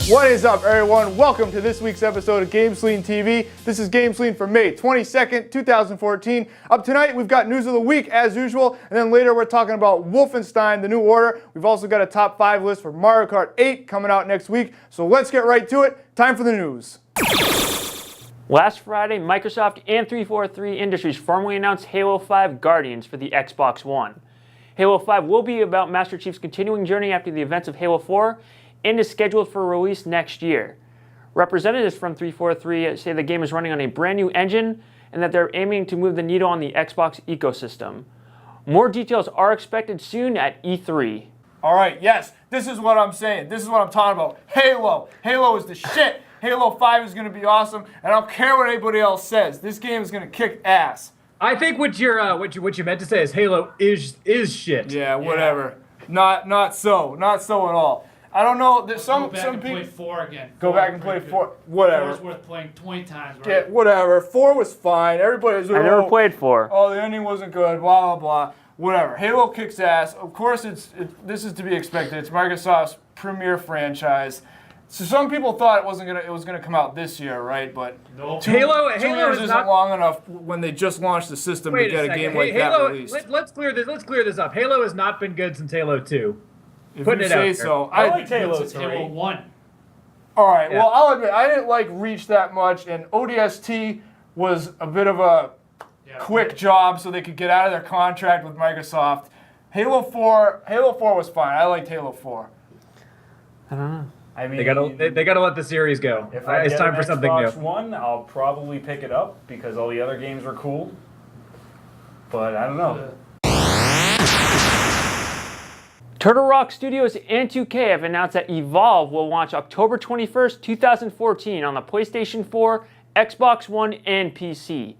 What is up, everyone? Welcome to this week's episode of GameSlean TV. This is GameSlean for May 22nd, 2014. Up tonight, we've got news of the week as usual, and then later we're talking about Wolfenstein, The New Order. We've also got a top 5 list for Mario Kart 8 coming out next week. So let's get right to it. Time for the news. Last Friday, Microsoft and 343 Industries formally announced Halo 5 Guardians for the Xbox One. Halo 5 will be about Master Chief's continuing journey after the events of Halo 4 and is scheduled for release next year. Representatives from 343 say the game is running on a brand new engine and that they're aiming to move the needle on the Xbox ecosystem. More details are expected soon at E3. All right, yes, this is what I'm saying. This is what I'm talking about. Halo. Halo is the shit. Halo 5 is going to be awesome, and I don't care what anybody else says. This game is going to kick ass. I think what you meant to say is Halo is shit. Yeah, whatever. Yeah. Not so at all. I don't know. There's some people. Play 4 again. Go back and play 4. Whatever. 4 is worth playing 20 times, right? Yeah, whatever. 4 was fine. Everybody's like, I never played 4. Oh, the ending wasn't good. Blah blah blah. Whatever. Halo kicks ass. Of course, this is to be expected. It's Microsoft's premier franchise. So some people thought it was gonna come out this year, right? But nope. Halo years isn't not long enough when they just launched the system to get a game like that released. Let's clear this up. Halo has not been good since Halo 2. If you say so. I liked Halo 3. Halo 1. All right. Yeah. Well, I'll admit I didn't like Reach that much, and ODST was a bit of a quick job so they could get out of their contract with Microsoft. Halo 4 was fine. I liked Halo 4. I don't know. I mean, they gotta let the series go. If I it's get time an for something Xbox new. One, I'll probably pick it up because all the other games were cool. But I don't know. Turtle Rock Studios and 2K have announced that Evolve will launch October 21st, 2014 on the PlayStation 4, Xbox One, and PC.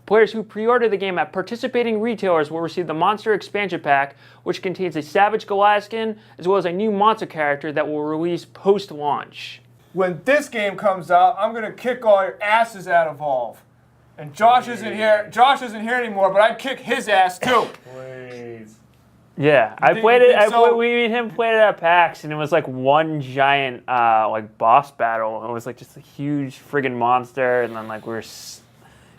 Players who pre-order the game at participating retailers will receive the Monster Expansion Pack, which contains a Savage Goliath skin, as well as a new monster character that will release post-launch. When this game comes out, I'm gonna kick all your asses at Evolve. And Josh isn't here. Josh isn't here anymore, but I'd kick his ass too. Please. Yeah, I played it. We and him played it at PAX, and it was like one giant like boss battle. It was like just a huge friggin' monster, and then like it was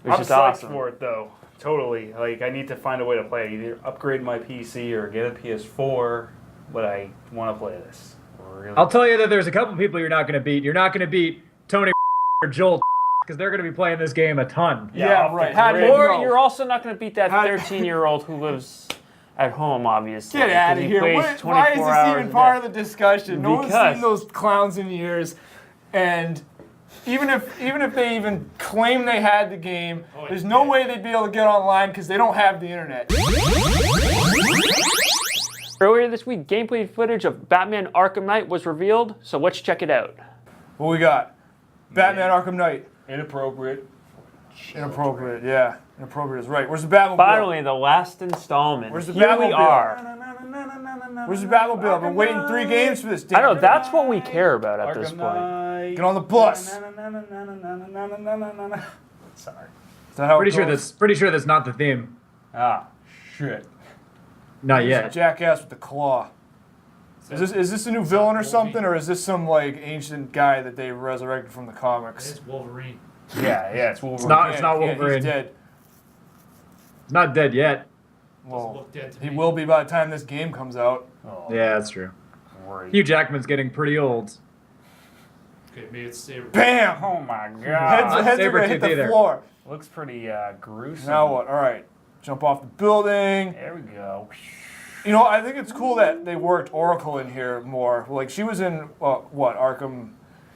I'm just psyched awesome. for it though. Totally. Like I need to find a way to play it. Either upgrade my PC or get a PS4, but I want to play this. Really. I'll tell you that there's a couple people you're not gonna beat. You're not gonna beat Tony or Joel because they're gonna be playing this game a ton. Yeah, right. How do you Or know? you're also not going to beat that 13-year-old who lives at home, obviously. Get out of because he here. plays Why is 24 this hours even a part day. of the discussion? No one's Because- seen those clowns in years. And even if they even claim they had the game, there's no way they'd be able to get online because they don't have the internet. Earlier this week, gameplay footage of Batman Arkham Knight was revealed, so let's check it out. What we got? Batman Arkham Knight. Inappropriate. Inappropriate, yeah. Inappropriate is right. Where's the Batmobile? Finally, the last installment. Where's the Here we Batmobile? are. Where's the Batmobile? I've been waiting 3 games for this damn I know, thing. that's what we care about at this Arkham point. Knight. Get on the bus. Sorry. Is that how Pretty it goes? sure that's not the theme. Ah, shit. Not He's a yet. jackass with the claw. Is this a new villain or something, or is this some like ancient guy that they resurrected from the comics? It's Wolverine. Yeah, it's Wolverine. It's not Wolverine. He's dead. It's not dead yet. Well, Look dead to he me. will be by the time this game comes out. Oh, Yeah, that's true. great. Hugh Jackman's getting pretty old. Okay, maybe it's Saber. Bam! Oh my Heads, god. heads are gonna hit Sabretooth the either. floor. Looks pretty gruesome. Now what? All right, jump off the building. There we go. You know, I think it's cool that they worked Oracle in here more. Like she was in what Arkham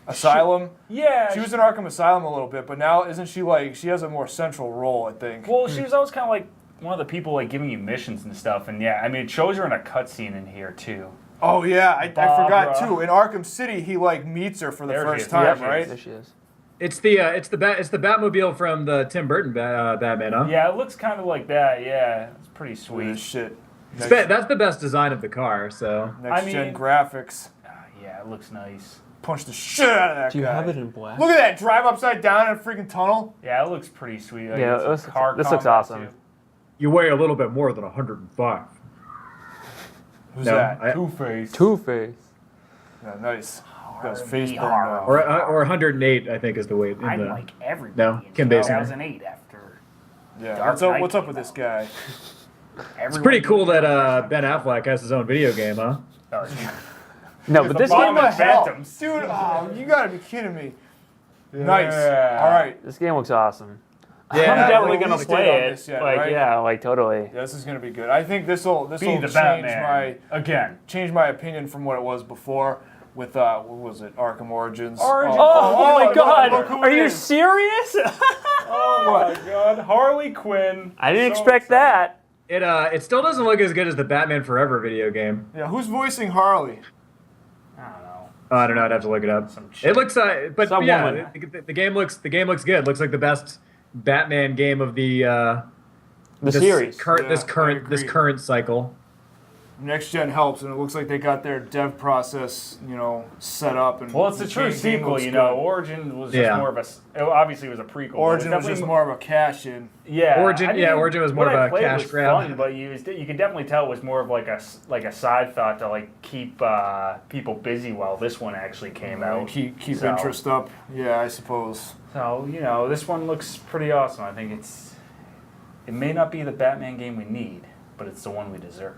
Asylum. Yeah. She was in Arkham Asylum a little bit, but now isn't she like she has a more central role? I think. Well, she was always kind of like one of the people like giving you missions and stuff, and yeah, I mean it shows her in a cutscene in here too. Oh yeah, I forgot Barbara. too. In Arkham City, he like meets her for the There she first is. time, Yep, right? There she is. It's the Batmobile from the Tim Burton Batman, huh? Yeah, it looks kind of like that. Yeah, it's pretty This sweet. shit. That's the best design of the car. So Next I gen mean- graphics. Yeah, it looks nice. Punch the shit out of that Do you guy. have it in black? Look at that! Drive upside down in a freaking tunnel. Yeah, it looks pretty sweet. Like, Yeah, it's this car looks combat, awesome. too. you weigh a little bit more than 105. Who's No, that? I- Two-Face. Two-Face. Yeah, nice. Because Facebook horror. Or 108, I think, is the weight. I'm in the, like everybody No, in Kim Basinger. 2008 after. Yeah. Dark What's Knight up with came this guy? It's pretty cool that Ben Affleck has his own video game, huh? No, but this Bomb game, and Phantoms. Dude, oh, you gotta be kidding me. Nice. Yeah. All right. this game looks awesome. Yeah, I'm definitely we gonna stayed play on it. this yet, Like, right? yeah, like totally. Yeah, this is gonna be good. I think this will Be the change Batman again. my opinion from what it was before with what was it, Arkham Origins. Oh my God! look who Are it you is. serious? Oh my God, Harley Quinn. I didn't So expect excited. that. It still doesn't look as good as the Batman Forever video game. Yeah, who's voicing Harley? I don't know. I don't know. I'd have to look it up. Some shit. It looks, but Some yeah, woman. the game looks good. Looks like the best Batman game of the Series. this I agree. current cycle. Next Gen helps, and it looks like they got their dev process, set up. And Well, it's a true game sequel, looks you know. good. Origin was just Yeah. more of obviously it was a prequel. but Origin it was just definitely- more of a cash in. Yeah, Origin was more what of I a played cash was grab. Fun, but you could definitely tell it was more of like a side thought to like keep people busy while this one actually came out. Keep So- interest up. Yeah, I suppose. So this one looks pretty awesome. I think it may not be the Batman game we need, but it's the one we deserve.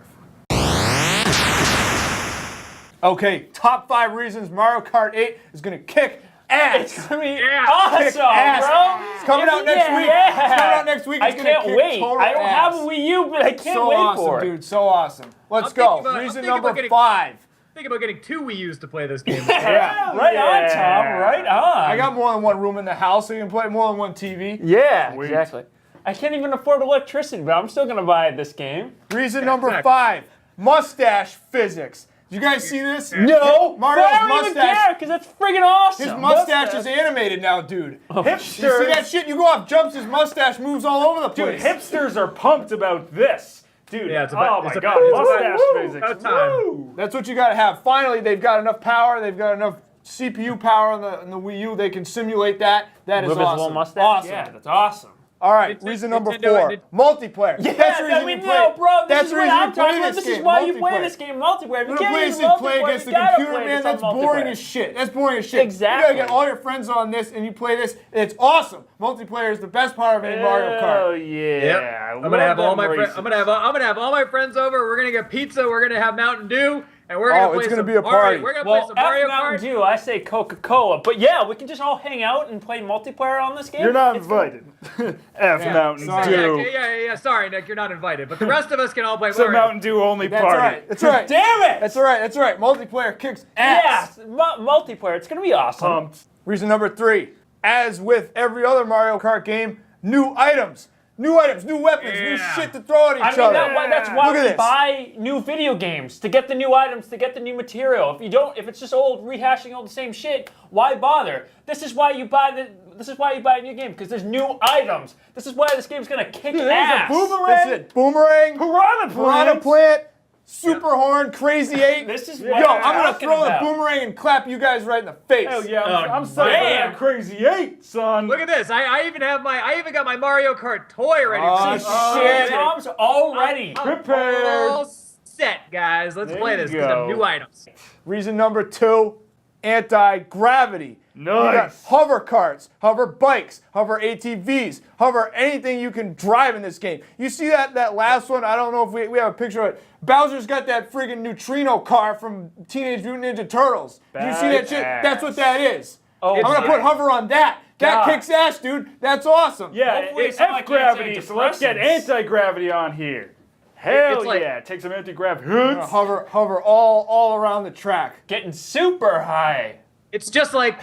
Okay, top 5 reasons Mario Kart 8 is gonna kick ass. It's gonna be awesome, Kick ass. bro. It's coming out next week. It's coming out next week. I It's gonna can't kick wait. total I don't ass. have a Wii U, but I can't So wait awesome, for it. dude. So awesome. Let's I'm go. thinking about- I'm Reason thinking about number getting- 5. Think about getting 2 Wii U's to play this game. Yeah. Right on, Yeah. Tom. Right on. I got more than one room in the house, so you can play more than one TV. Yeah, Sweet. exactly. I can't even afford electricity, but I'm still gonna buy this game. Reason number exactly. 5, mustache physics. Did you guys see this? No, Mario's but I don't even mustache. care because that's friggin' awesome. His mustache is animated now, dude. You see that shit? You go off jumps, his mustache moves all over the Dude, place. hipsters are pumped about this. Dude, Yeah, it's about- oh my it's God, about- mustache woo, physics. about time. Woo. That's what you gotta have. Finally, they've got enough power. They've got enough CPU power on the Wii U. They can simulate that. That is With his awesome. little mustache? Awesome. Yeah, that's awesome. All right, Nintendo- reason number Nintendo- 4, multiplayer. Yeah, That's the reason we you know, play. bro. This That's is the what reason I'm you play talking about. this This is game. why you play Multiplayer. this game multiplayer. If You you don't can't play use this thing, play multiplayer, against you the gotta computer, play man. this on That's boring multiplayer. as shit. That's boring as shit. Exactly. You gotta get all your friends on this, and you play this. And it's awesome. Multiplayer is the best part of any Mario Oh Kart. yeah. Yep. I I'm gonna have love all my them friends. races. I'm gonna have all my friends over. We're gonna get pizza. We're gonna have Mountain Dew, and we're gonna Oh, play it's gonna some be a Mario- party. We're gonna Well, play some Mario F Mountain Kart. Dew, I say Coca-Cola. But yeah, we can just all hang out and play multiplayer on this game. You're not It's gonna- invited. F Mountain sorry. Dew. Yeah. Sorry, Nick, you're not invited. But the rest of us can all play It's a Mario. Mountain Dew only That's party. right. That's right. Damn it! That's all right. That's right. Multiplayer kicks ass. Yeah, multiplayer. It's gonna be awesome. Pumped. Reason number 3, as with every other Mario Kart game, new items. New items, new weapons, new Yeah. shit to throw at each I mean, other. that's why Look at we this. buy new video games, to get the new items, to get the new material. If it's just old rehashing all the same shit, why bother? This is why you buy a new game, because there's new items. This is why this game's gonna kick ass. That's it. Boomerang, piranha plant, super horn, crazy 8. This is Yo, what I'm gonna talking throw about. the boomerang and clap you guys right in the face. Hell yeah, Oh, I'm psyched damn. for that Crazy 8, son. Look at this. I even got my Mario Kart toy ready. Oh, See? shit. Tom's already. Prepared. All set, guys. Let's There play you this because go. of new items. Reason number 2, anti-gravity. You got Nice. hover carts, hover bikes, hover ATVs, hover anything you can drive in this game. You see that last one? I don't know if we have a picture of it. Bowser's got that friggin' neutrino car from Teenage Mutant Ninja Turtles. Did you see that shit? Badass. That's what that is. Oh, I'm gonna yeah. put hover on that. That God. kicks ass, dude. That's awesome. Yeah, Hopefully it's it's not like F-gravity, so let's get antidepressants. anti-gravity on here. Hell It's like- yeah, take some anti-grav You're gonna hoods. hover all around the track. Getting super high. It's just like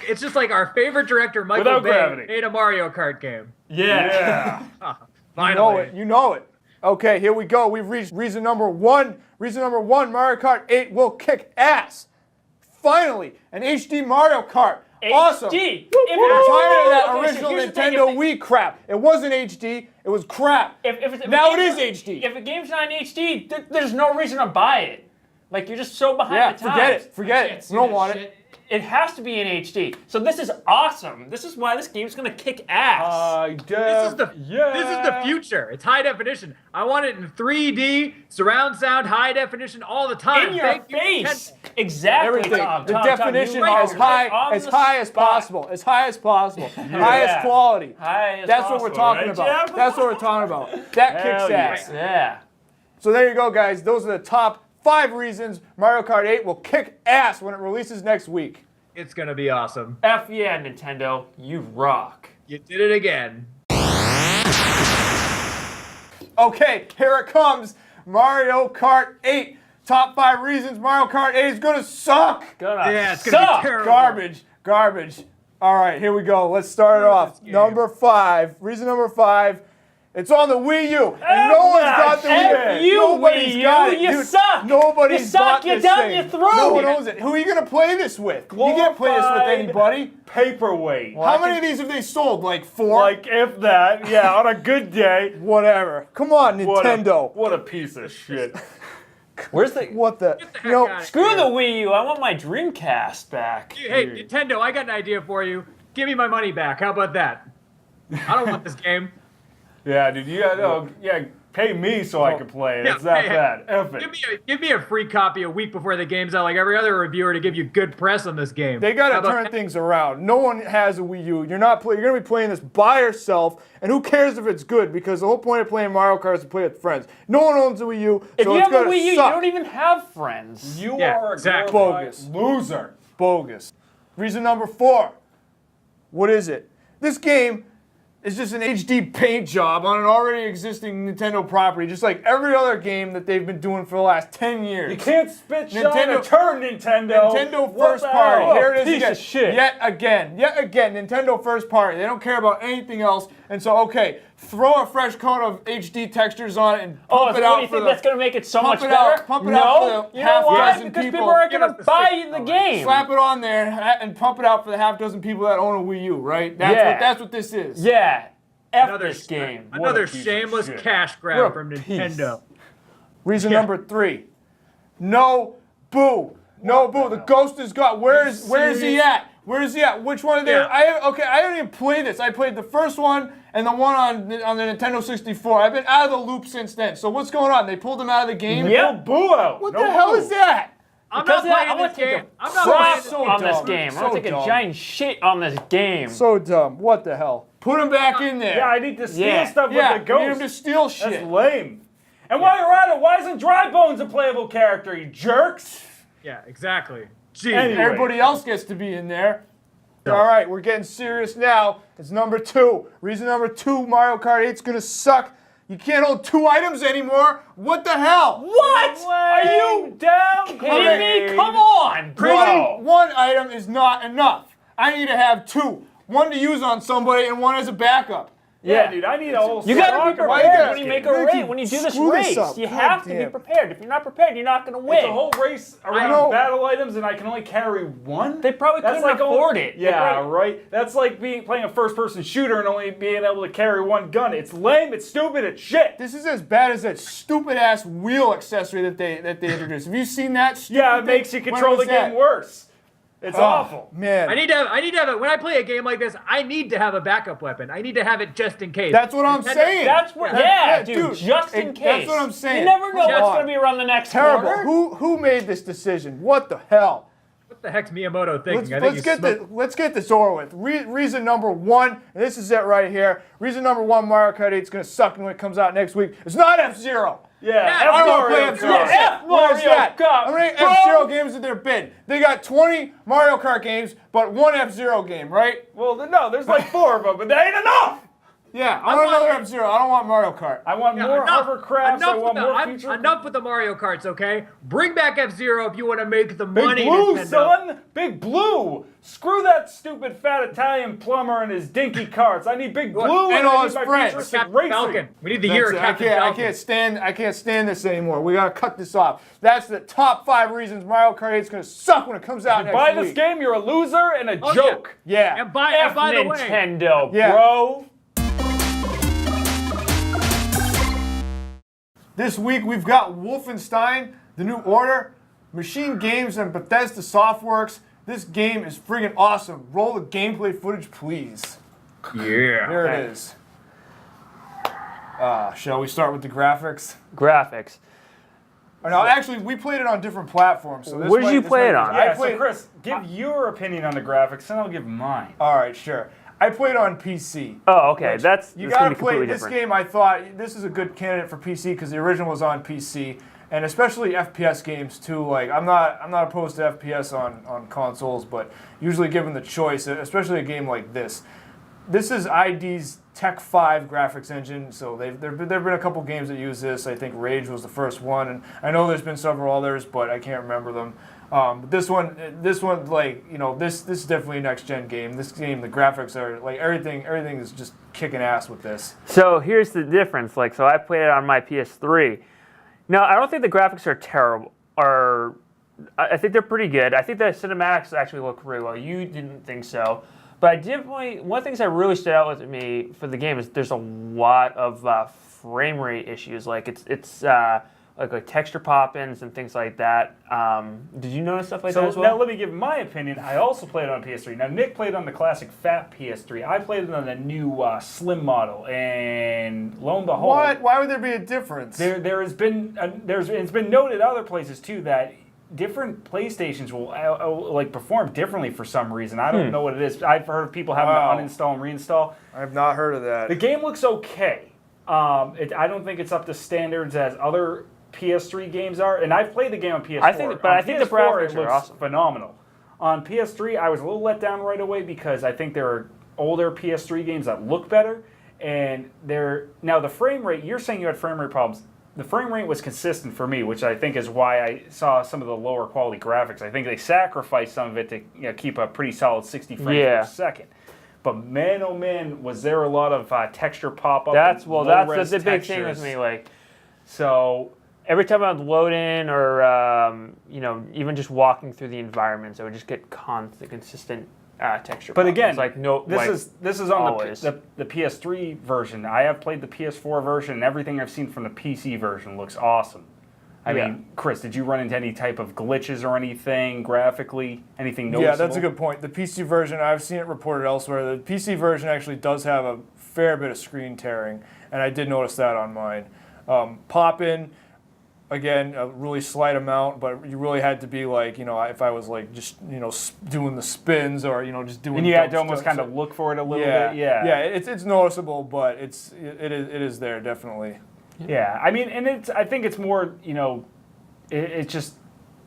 our favorite director, Michael Without Bay, gravity. made a Mario Kart game. Yeah. Finally. You know it. Okay, here we go. We've reached reason number 1. Reason number 1, Mario Kart 8 will kick ass. Finally, an HD Mario Kart. Awesome. HD. I'm tired of that Okay, so original here's the thing, Nintendo if Wii crap. It wasn't HD, it was crap. If Now a it is game's- HD. If a game's not in HD, there's no reason to buy it. Like, you're just so behind Yeah, the times. forget it. Forget I can't it. see We don't that want shit. it. it has to be in HD. So this is awesome. This is why this game's gonna kick ass. This is the future. It's high definition. I want it in 3D, surround sound, high definition all the time. In your face. Exactly. Everything. Tom, The Tom, definition Tom, you as are high on as the high as spot. possible. As high as possible. Highest quality. High as That's what we're possible, talking right, about. Jeff? That's what we're talking about. That kicks Hell ass. Yeah. So there you go, guys. Those are the top 5 reasons Mario Kart 8 will kick ass when it releases next week. It's gonna be awesome. F yeah, Nintendo. You rock. You did it again. Okay, here it comes. Mario Kart 8. Top 5 reasons Mario Kart 8 is gonna suck. Yeah, it's gonna suck. be terrible. Garbage. All right, here we go. Let's start it off. Number 5. Reason number 5. It's on the Wii U, and no one's got the Wii U. Nobody's Wii U. got it, You dude. suck. Nobody's You suck. bought You're this down thing. your throat. No one owns it. Who are you gonna play this with? You can't play this with Glorified anybody. Paperweight. How many of these have they sold? Like 4? Like, if that, yeah, on a good day. Whatever. Come on, Nintendo. What a piece of shit. Where's the? What the? Get the heck You know, outta Screw here. the Wii U. I want my Dreamcast back. Hey, Nintendo, I got an idea for you. Give me my money back. How about that? I don't want this game. Yeah, dude, you gotta, pay me so I can play it. Yeah, It's that hey, bad. F it. Give me a free copy a week before the game's out, like every other reviewer, to give you good press on this game. they How gotta about turn that? things around. No one has a Wii U. You're gonna be playing this by yourself, and who cares if it's good? Because the whole point of playing Mario Kart is to play with friends. No one owns a Wii U, If so you it's have a gonna Wii U, you suck. don't even have friends. You Yeah, are a exactly. glorified Bogus. loser. Bogus. Reason number 4. What is it? This game is just an HD paint job on an already existing Nintendo property, just like every other game that they've been doing for the last 10 years. You can't spit shine Nintendo- a turn, Nintendo. Nintendo What first the party. hell? Here it is Piece again. of shit. Yet again, Nintendo first party. They don't care about anything else. And so, okay, throw a fresh coat of HD textures on it and Oh, pump so it what out do you for think the that's gonna make it so much pump it out- better? pump it no, out for the you know why? half-dozen Because people. people aren't Give gonna us the buy stick you the color. game. slap it on there and pump it out for the half-dozen people that own a Wii U, right? That's what this is. Yeah. F Another this game. Another piece of shameless shit. cash What grab a from piece. Nintendo. Reason Yeah. number 3. No boo. No boo. The ghost is gone. Where is he at? Where is he at? Which one of them? Yeah. I don't even play this. I played the first one and the one on the Nintendo 64. I've been out of the loop since then. So what's going on? They pulled him out of the game? Yep. Boo out. What No the hell boo. is that? I'm Because not playing I'm gonna this take game. a I'm not crap playing so on this dumb. game. I'm So gonna take dumb. a giant shit on this game. So dumb. What the hell? Put him back in there. Yeah, I need to steal Yeah. stuff Yeah, with the you need him ghost. to steal That's shit. lame. And while you're at it, why isn't Dry Bones a playable character, you jerks? Yeah, exactly. Jeez. Anyway. Everybody else gets to be in there. All right, we're getting serious now. It's number 2. Reason number 2, Mario Kart 8's gonna suck. You can't hold 2 items anymore. What the hell? What? Are you down? kidding me? Come on, bro. One item is not enough. I need to have 2. One to use on somebody and one as a backup. Yeah, dude, I need a whole. You gotta be Why you prepared gotta- when you make you're a gonna race. keep When you do this screw this race, up. you God have to be damn. prepared. If you're not prepared, you're not gonna win. It's a whole race around know. battle items, and I can only carry one. They probably That's couldn't like afford it. Yeah, right. That's like playing a first-person shooter and only being able to carry one gun. It's lame. It's stupid. It's shit. This is as bad as that stupid ass wheel accessory that they introduced. Have you seen that? Stupid Yeah, it thing? makes you When control the was that? game worse. It's Oh, awful. man. I need to have it. When I play a game like this, I need to have a backup weapon. I need to have it just in case. That's what I'm Nintendo- saying. That's what. That- Yeah, that- dude. Just in case. That's what I'm saying. You never know Come what's on. gonna be around the next Terrible. corner. Who made this decision? What the hell? What the heck's Miyamoto thinking? I think Let's get this over with. Reason number 1, and this is it right here. Reason number 1, Mario Kart 8 is going to suck when it comes out next week. It's not F-Zero. Yeah, I don't want to Mario play F-Zero. Kart. F Where's Mario that? Kart, How many bro. F-Zero games have there been? They got 20 Mario Kart games, but 1 F-Zero game, right? Well, no, there's like 4 of them, but that ain't enough. Yeah, I want another F-Zero. I don't want Mario Kart. I want more hovercrafts. I want more future. Enough with the Mario Karts, okay? Bring back F-Zero if you want to make the Big money. Blue, Nintendo. son! Big Blue! Screw that stupid fat Italian plumber and his dinky carts. I need Big Blue And I all need his my friends. futuristic Captain racing. Falcon. We need the year of That's it. Captain Falcon. I can't stand this anymore. We gotta cut this off. That's the top 5 reasons Mario Kart 8 is gonna suck when it comes out You next buy week. this game, you're a loser and a Oh, joke. Yeah. And by F the way, Nintendo, Yeah. bro. This week we've got Wolfenstein, The New Order, Machine Games and Bethesda Softworks This game is friggin' awesome. Roll the gameplay footage, please. Yeah. There it is. Shall we start with the graphics? Graphics. No, actually, we played it on different platforms. So this Where did you play it on? I Yeah, played. so Chris, give your opinion on the graphics, and I'll give mine. All right, sure. I played on PC. Oh, okay. Which That's you gonna gotta be play completely this different. game. I thought this is a good candidate for PC because the original was on PC, and especially FPS games too. Like I'm not opposed to FPS on consoles, but usually given the choice, especially a game like this. This is ID's Tech 5 graphics engine, so there've been a couple games that use this. I think Rage was the first one, and I know there's been several others, but I can't remember them. But this one, like this is definitely a next gen game. This game, the graphics are like everything is just kicking ass with this. So here's the difference. Like, so I played it on my PS3. No, I don't think the graphics are terrible. I think they're pretty good. I think the cinematics actually look really well. You didn't think so. But I definitely, one of the things that really stood out with me for the game is there's a lot of frame rate issues. Like it's like texture pop-ins and things like that. Did you notice stuff like that as So well? now let me give my opinion. I also played on PS3. Now Nick played on the classic fat PS3. I played it on the new slim model, and lo and behold, What? Why would there be a difference? there has been it's been noted other places too that different PlayStations will like perform differently for some reason. I don't know what it is. I've heard of people having Wow. to uninstall and reinstall. I have not heard of that. The game looks okay. I don't think it's up to standards as other PS3 games are, and I've played the game on PS4. I think the PS4, graphics it are looks awesome. phenomenal. On PS3, I was a little let down right away because I think there are older PS3 games that look better, and now the frame rate. You're saying you had frame rate problems. The frame rate was consistent for me, which I think is why I saw some of the lower quality graphics. I think they sacrificed some of it to keep a pretty solid 60 frames per second. But man, oh man, was there a lot of texture pop up? That's the big thing with me. Like, so every time I would load in or even just walking through the environments, I would just get consistent texture. But pops. again, It's like no, this is on always. the PS3 version. I have played the PS4 version, and everything I've seen from the PC version looks awesome. I mean, Chris, did you run into any type of glitches or anything graphically? Anything noticeable? Yeah, that's a good point. The PC version, I've seen it reported elsewhere. The PC version actually does have a fair bit of screen tearing, and I did notice that on mine. Pop-in, again, a really slight amount, but you really had to be like, if I was like just, doing the spins or, just doing. And you had to dumb almost stuff. kind of look for it a little Yeah, bit. Yeah, yeah, it's noticeable, but it is there definitely. Yeah, I mean, and I think it's more, it's just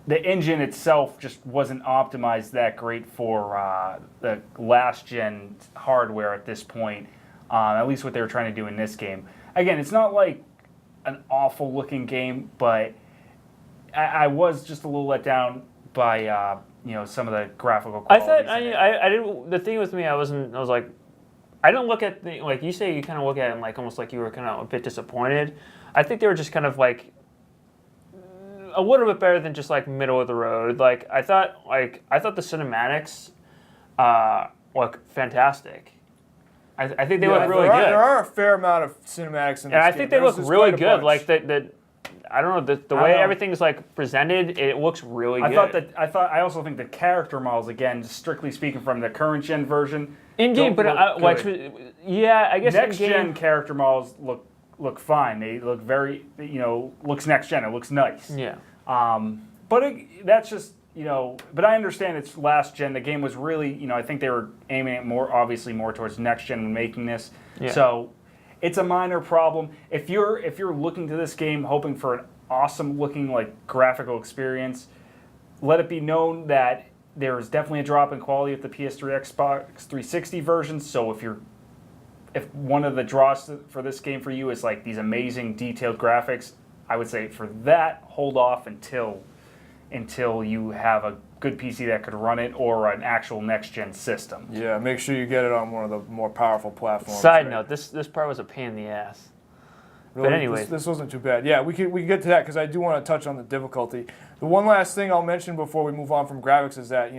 the engine itself just wasn't optimized that great for the last gen hardware at this point. At least what they were trying to do in this game. Again, it's not like an awful looking game, but I was just a little let down by some of the graphical I qualities. thought I didn't. The thing with me, I was like, I didn't look at the, like you say, you kind of look at it and like almost like you were kind of a bit disappointed. I think they were just kind of like a little bit better than just like middle of the road. Like I thought the cinematics look fantastic. I think they look really good. There are a fair amct of cinematics in this And I game. think they look There's really quite a good. bunch. Like I don't know the way everything's like presented. It looks really good. I also think the character models, again, strictly speaking from the current gen version, In game, but I guess next in-game, gen character models look fine. They look very looks next gen. It looks nice. Yeah. But that's just But I understand it's last gen. The game was really I think they were aiming it more towards next gen when making this. Yeah. So it's a minor problem. If you're looking to this game hoping for an awesome looking like graphical experience, let it be known that there is definitely a drop in quality with the PS3 Xbox 360 versions. So if one of the draws for this game for you is like these amazing detailed graphics, I would say for that hold off until you have a good PC that could run it or an actual next-gen system. Yeah, make sure you get it on one of the more powerful platforms. Side right? note: this part was a pain in the ass. Really, But anyways. this wasn't too bad. Yeah, we can get to that because I do want to touch on the difficulty. The one last thing I'll mention before we move on from graphics is that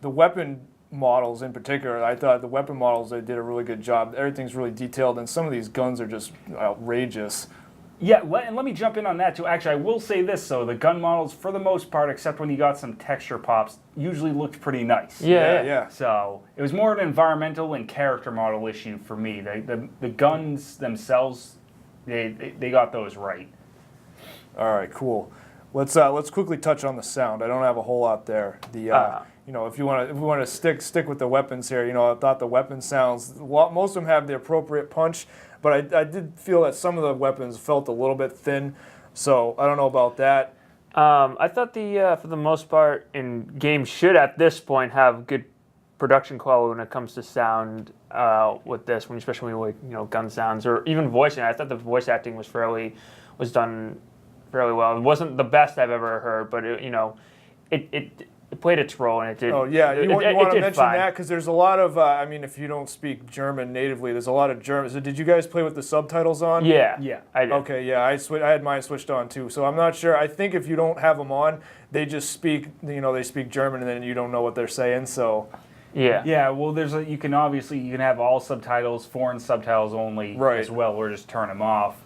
the weapon models in particular. I thought the weapon models, they did a really good job. Everything's really detailed, and some of these guns are just outrageous. Yeah, and let me jump in on that too. Actually, I will say this though: the gun models, for the most part, except when you got some texture pops, usually looked pretty nice. Yeah. So it was more an environmental and character model issue for me. The guns themselves, they got those right. All right, cool. Let's quickly touch on the sound. I don't have a whole lot there. If we want to stick with the weapons here, I thought the weapon sounds. Most of them have the appropriate punch, but I did feel that some of the weapons felt a little bit thin. So I don't know about that. I thought for the most part, games should at this point have good production quality when it comes to sound with this, especially when gun sounds or even voicing. I thought the voice acting was done fairly well. It wasn't the best I've ever heard, but it played its role and it did. Oh yeah, you want to mention fine. that because there's a lot of. If you don't speak German natively, there's a lot of German. So did you guys play with the subtitles on? Yeah, I did. Okay, yeah, I had mine switched on too. So I'm not sure. I think if you don't have them on, they just speak. They speak German and then you don't know what they're saying. So. Yeah. Yeah. Well, you can have all subtitles, foreign subtitles only as well, or just turn them off.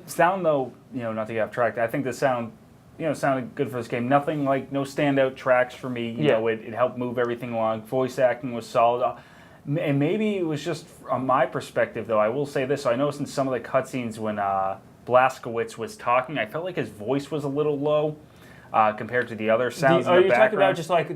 Sound though, not to get off track. I think the sound. Sounded good for this game. Nothing no standout tracks for me. It helped move everything along. Voice acting was solid. And maybe it was just on my perspective, though. I will say this. So I noticed in some of the cutscenes when Blazkowicz was talking, I felt like his voice was a little low compared to the other sounds in the background. Are you talking about just like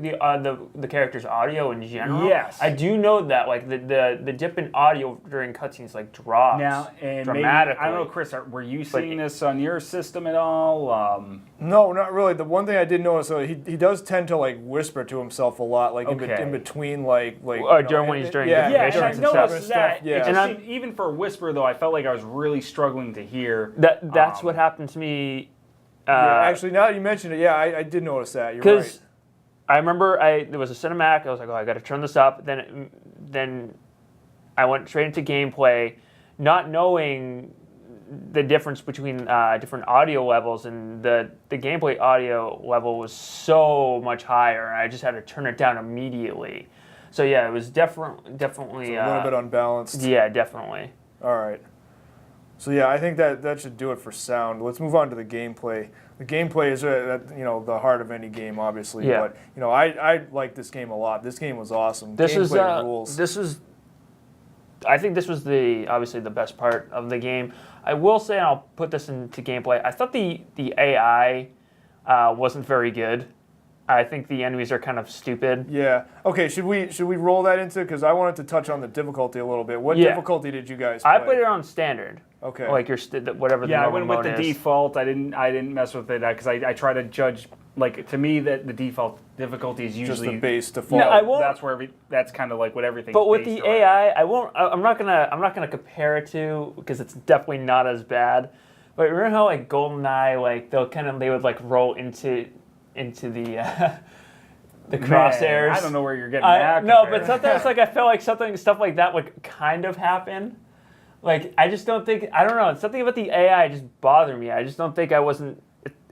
the character's audio in general? Yes. I do know that the dip in audio during cutscenes drops now, and dramatically. Maybe, I don't know, Chris, were you seeing this on your system at all? No, not really. The one thing I did notice, he does tend to whisper to himself a lot, in between during when he's during and I noticed that. Yeah. Even for a whisper though, I felt like I was really struggling to hear. That's what happened to me. Actually, now that you mentioned it, I did notice that. You're right. Because I remember there was a cinematic. I was like, I got to turn this up. Then I went straight into gameplay, not knowing the difference between different audio levels, and the gameplay audio level was so much higher. I just had to turn it down immediately. So yeah, it was definitely a little bit unbalanced. Yeah, definitely. All right. So yeah, I think that should do it for sound. Let's move on to the gameplay. The gameplay is the heart of any game, obviously. Yeah. But I like this game a lot. This game was awesome. Gameplay rules. I think this was obviously the best part of the game. I will say, and I'll put this into gameplay, I thought the AI wasn't very good. I think the enemies are kind of stupid. Yeah. Okay. Should we roll that into? Because I wanted to touch on the difficulty a little bit. What difficulty did you guys play? I played it on standard. Okay. Like whatever the normal mode is. Yeah, I went with the default. I didn't mess with it because I try to judge. To me, that the default difficulty is usually just the base default. No, I won't. That's kind of what everything's. But with based the AI, I won't. I'm not gonna compare it to, because it's definitely not as bad. But remember how GoldenEye, they would roll into the crosshairs. I don't know where you're getting that. No, but sometimes I felt like stuff like that would kind of happen. I just don't think, I don't know, something about the AI just bothered me. I just don't think it wasn't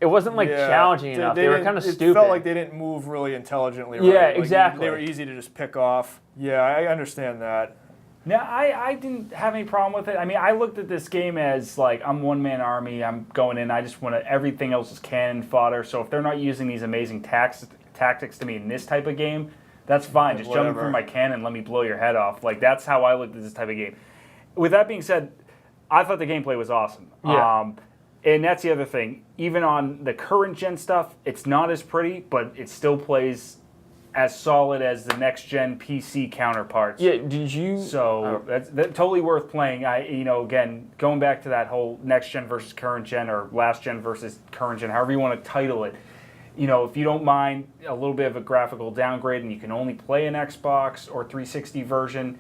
challenging enough. They were kind of stupid. It felt like they didn't move really intelligently. Right? Yeah, exactly. They were easy to just pick off. Yeah, I understand that. No, I didn't have any problem with it. I mean, I looked at this game as I'm one-man army. I'm going in. I just want everything else is cannon fodder. So if they're not using these amazing tactics to me in this type of game, that's fine. Just jump through my cannon, let me blow your head off. That's how I looked at this type of game. With that being said, I thought the gameplay was awesome. Yeah. And that's the other thing. Even on the current gen stuff, it's not as pretty, but it still plays as solid as the next gen PC counterparts. Yeah, did you? So that's totally worth playing. Again, going back to that whole next gen versus current gen, or last gen versus current gen, however you want to title it. If you don't mind a little bit of a graphical downgrade and you can only play an Xbox or 360 version,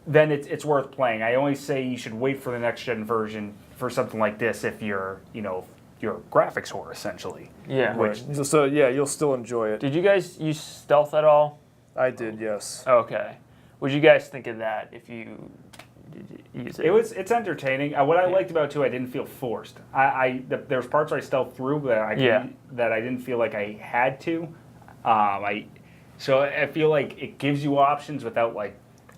then it's worth playing. I always say you should wait for the next gen version for something like this if you're a graphics whore, essentially. Yeah. So yeah, you'll still enjoy it. Did you guys use stealth at all? I did, yes. Okay. What did you guys think of that? If you did you use it? It's entertaining. What I liked about it too, I didn't feel forced. There's parts where I stealthed through that I didn't feel like I had to. So I feel like it gives you options without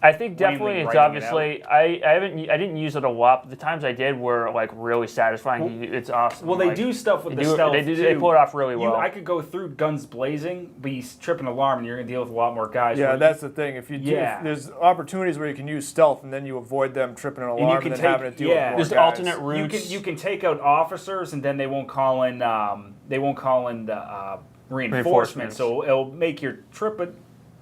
I think definitely plainly it's writing it obviously I didn't use it a lot, but the times I did were like really satisfying. It's awesome. Well, they Like, do stuff with they the do- stealth they too. pull it off really well. I could go through guns blazing, but you trip an alarm, and you're going to deal with a lot more guys. Yeah, Where that's the thing. If you do, if there's opportunities where you can use stealth, and then you avoid them tripping an alarm and, can then take- having to deal with more Just guys. alternate you routes. can take out officers, and then they won't call in reinforcements. So it'll make your trip. But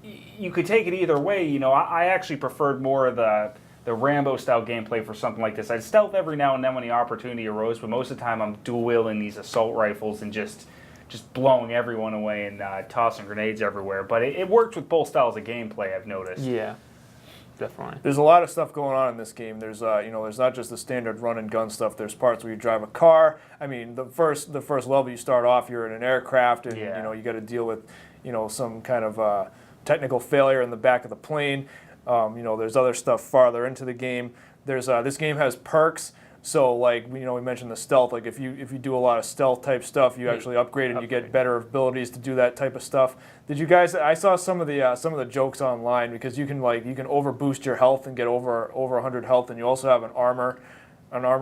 you could take it either way. You know, I actually preferred more of the Rambo style gameplay for something like this. I'd stealth every now and then when the opportunity arose, but most of the time I'm dual wielding these assault rifles and just blowing everyone away and tossing grenades everywhere. But it works with both styles of gameplay, I've noticed. Yeah, definitely. There's a lot of stuff going on in this game. There's there's not just the standard run and gun stuff. There's parts where you drive a car. I mean, the first level you start off, you're in an aircraft, and you got to deal with some kind of technical failure in the back of the plane. There's other stuff farther into the game. There's this game has perks. So like we mentioned the stealth. Like if you do a lot of stealth type stuff, you actually upgrade and you get better abilities to do that type of stuff. Did you guys? I saw some of the jokes online because you can overboost your health and get over 100 health, and you also have an armor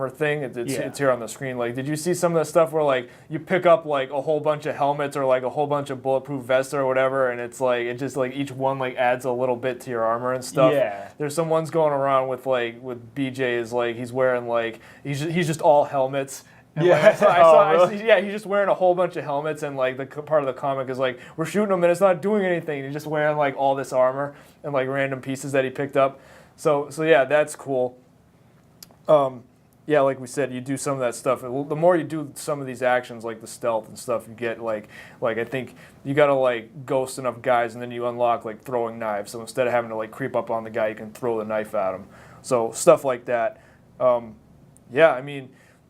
thing. It's here on the screen. Like, did you see some of the stuff where like you pick up like a whole bunch of helmets or like a whole bunch of bulletproof vests or whatever, and it's like each one like adds a little bit to your armor and stuff. Yeah. There's some ones going around with BJ is like he's wearing like he's just all helmets. And I see, he's just wearing a whole bunch of helmets, and like the part of the comic is like we're shooting him and it's not doing anything. He's just wearing like all this armor and like random pieces that he picked up. So yeah, that's cool. Yeah, like we said, you do some of that stuff. The more you do some of these actions, like the stealth and stuff, you get like I think you gotta like ghost enough guys, and then you unlock like throwing knives. So instead of having to like creep up on the guy, you can throw the knife at him. So stuff like that. Yeah, I mean,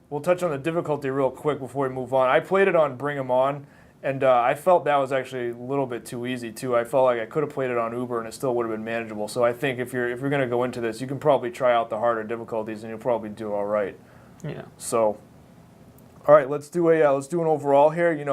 we'll touch on the difficulty real quick before we move on. I played it on Bring 'Em On, and I felt that was actually a little bit too easy too. I felt like I could have played it on Uber and it still would have been manageable. So I think if you're going to go into this, you can probably try out the harder difficulties and you'll probably do all right. Yeah. So, all right, let's do an overall here.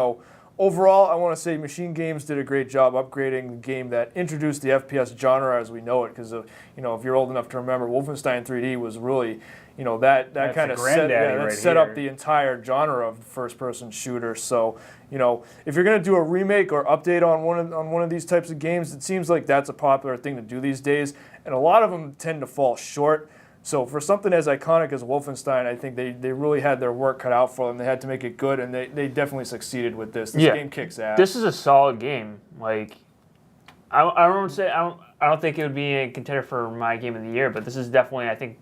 Overall, I want to say Machine Games did a great job upgrading the game that introduced the FPS genre as we know it. Because if you're old enough to remember, Wolfenstein 3D was really that kind of set up the entire genre of first-person shooter. So, if you're going to do a remake or update on one of these types of games, it seems like that's a popular thing to do these days, and a lot of them tend to fall short. So for something as iconic as Wolfenstein, I think they really had their work cut out for them. They had to make it good, and they definitely succeeded with this. This game kicks ass. This is a solid game. Like, I don't think it would be a contender for my game of the year, but this is definitely I think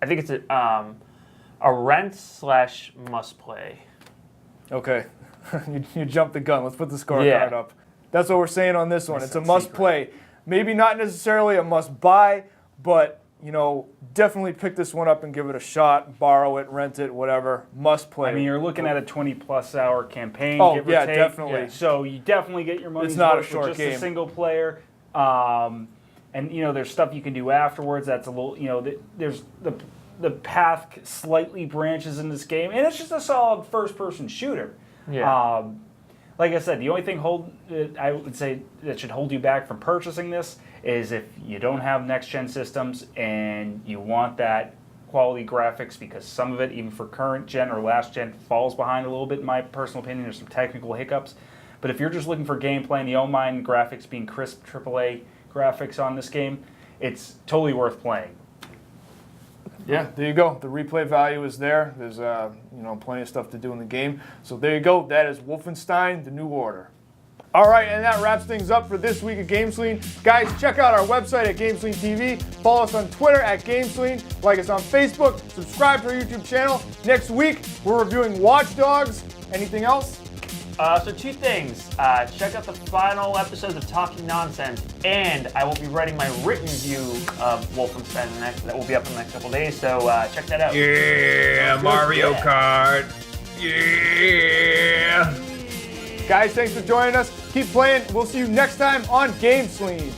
it's a rent/must play. Okay, you jumped the gun. Let's put the scorecard up. That's what we're saying on this one. It's a must play. Maybe not necessarily a must buy, but definitely pick this one up and give it a shot. Borrow it, rent it, whatever. Must play. I mean, you're looking at a 20-plus hour campaign. Oh, give or yeah, take. definitely. Yeah. So you definitely get your money's It's not a worth short with just game. a single player. And there's stuff you can do afterwards. That's a little, there's the path slightly branches in this game, and it's just a solid first-person shooter. Yeah. Like I said, the only thing I would say that should hold you back from purchasing this is if you don't have next-gen systems and you want that quality graphics, because some of it, even for current-gen or last-gen, falls behind a little bit, in my personal opinion. There's some technical hiccups. But if you're just looking for gameplay and you don't mind graphics being crisp AAA graphics on this game, it's totally worth playing. Yeah, there you go. The replay value is there. There's plenty of stuff to do in the game. So there you go. That is Wolfenstein: The New Order. All right, and that wraps things up for this week of GameSlean. Guys, check out our website at GameSlean TV. Follow us on Twitter at GameSlean. Like us on Facebook. Subscribe to our YouTube channel. Next week, we're reviewing Watch Dogs. Anything else? So two things. Check out the final episodes of Talking Nonsense, and I will be writing my written review of Wolfenstein that will be up in the next couple days. So check that out. Yeah, Mario Kart. Yeah. Guys, thanks for joining us. Keep playing. We'll see you next time on GameSlean.